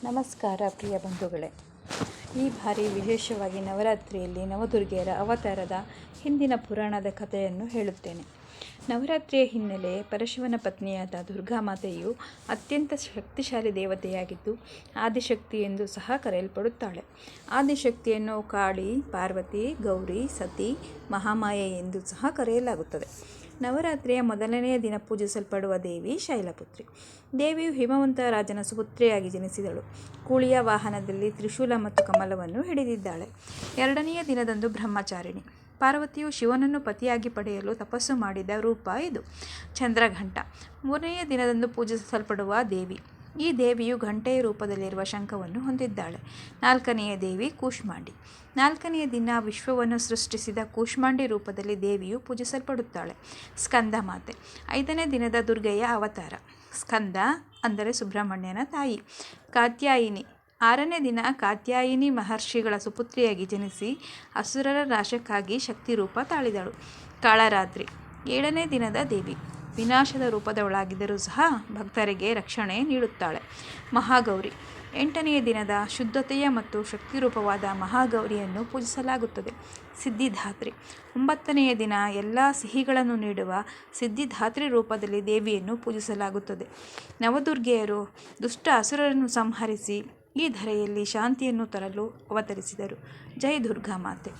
ನಮಸ್ಕಾರ ಪ್ರಿಯ ಬಂಧುಗಳೇ. ಈ ಬಾರಿ ವಿಶೇಷವಾಗಿ ನವರಾತ್ರಿಯಲ್ಲಿ ನವದುರ್ಗೆಯರ ಅವತಾರದ ಹಿಂದಿನ ಪುರಾಣದ ಕಥೆಯನ್ನು ಹೇಳುತ್ತೇನೆ. ನವರಾತ್ರಿಯ ಹಿನ್ನೆಲೆ ಪರಶಿವನ ಪತ್ನಿಯಾದ ದುರ್ಗಾಮಾತೆಯು ಅತ್ಯಂತ ಶಕ್ತಿಶಾಲಿ ದೇವತೆಯಾಗಿದ್ದು ಆದಿಶಕ್ತಿ ಎಂದು ಸಹ ಕರೆಯಲ್ಪಡುತ್ತಾಳೆ. ಆದಿಶಕ್ತಿಯನ್ನು ಕಾಳಿ, ಪಾರ್ವತಿ, ಗೌರಿ, ಸತಿ, ಮಹಾಮಾಯೆ ಎಂದು ಸಹ ಕರೆಯಲಾಗುತ್ತದೆ. ನವರಾತ್ರಿಯ ಮೊದಲನೆಯ ದಿನ ಪೂಜಿಸಲ್ಪಡುವ ದೇವಿ ಶೈಲಪುತ್ರಿ. ದೇವಿಯು ಹಿಮವಂತ ರಾಜನ ಸುಪುತ್ರಿಯಾಗಿ ಜನಿಸಿದಳು. ಕೂಳಿಯ ವಾಹನದಲ್ಲಿ ತ್ರಿಶೂಲ ಮತ್ತು ಕಮಲವನ್ನು ಹಿಡಿದಿದ್ದಾಳೆ. ಎರಡನೆಯ ದಿನದಂದು ಬ್ರಹ್ಮಚಾರಿಣಿ. ಪಾರ್ವತಿಯು ಶಿವನನ್ನು ಪತಿಯಾಗಿ ಪಡೆಯಲು ತಪಸ್ಸು ಮಾಡಿದ ರೂಪ ಇದು. ಚಂದ್ರಘಂಟ. ಮೂರನೆಯ ದಿನದಂದು ಪೂಜಿಸಲ್ಪಡುವ ದೇವಿ. ಈ ದೇವಿಯು ಘಂಟೆಯ ರೂಪದಲ್ಲಿರುವ ಶಂಖವನ್ನು ಹೊಂದಿದ್ದಾಳೆ. ನಾಲ್ಕನೆಯ ದೇವಿ ಕೂಷ್ಮಾಂಡಿ. ನಾಲ್ಕನೆಯ ದಿನ ವಿಶ್ವವನ್ನು ಸೃಷ್ಟಿಸಿದ ಕೂಷ್ಮಾಂಡಿ ರೂಪದಲ್ಲಿ ದೇವಿಯು ಪೂಜಿಸಲ್ಪಡುತ್ತಾಳೆ. ಸ್ಕಂದ ಮಾತೆ. ಐದನೇ ದಿನದ ದುರ್ಗೆಯ ಅವತಾರ. ಸ್ಕಂದ ಅಂದರೆ ಸುಬ್ರಹ್ಮಣ್ಯನ ತಾಯಿ. ಕಾತ್ಯಾಯಿನಿ. ಆರನೇ ದಿನ ಕಾತ್ಯಾಯಿನಿ ಮಹರ್ಷಿಗಳ ಸುಪುತ್ರಿಯಾಗಿ ಜನಿಸಿ ಅಸುರರ ನಾಶಕ್ಕಾಗಿ ಶಕ್ತಿ ರೂಪ ತಾಳಿದಳು. ಕಾಳರಾತ್ರಿ. ಏಳನೇ ದಿನದ ದೇವಿ. ವಿನಾಶದ ರೂಪದವಳಾಗಿದ್ದರೂ ಸಹ ಭಕ್ತರಿಗೆ ರಕ್ಷಣೆ ನೀಡುತ್ತಾಳೆ. ಮಹಾಗೌರಿ. ಎಂಟನೆಯ ದಿನದ ಶುದ್ಧತೆಯ ಮತ್ತು ಶಕ್ತಿರೂಪವಾದ ಮಹಾಗೌರಿಯನ್ನು ಪೂಜಿಸಲಾಗುತ್ತದೆ. ಸಿದ್ಧಿದಾತ್ರಿ. ಒಂಬತ್ತನೆಯ ದಿನ ಎಲ್ಲ ಸಿಹಿಗಳನ್ನು ನೀಡುವ ಸಿದ್ಧಿದಾತ್ರಿ ರೂಪದಲ್ಲಿ ದೇವಿಯನ್ನು ಪೂಜಿಸಲಾಗುತ್ತದೆ. ನವದುರ್ಗೆಯರು ದುಷ್ಟ ಅಸುರರನ್ನು ಸಂಹರಿಸಿ ಈ ಧರೆಯಲ್ಲಿ ಶಾಂತಿಯನ್ನು ತರಲು ಅವತರಿಸಿದರು. ಜೈ ದುರ್ಗಾ ಮಾತೆ.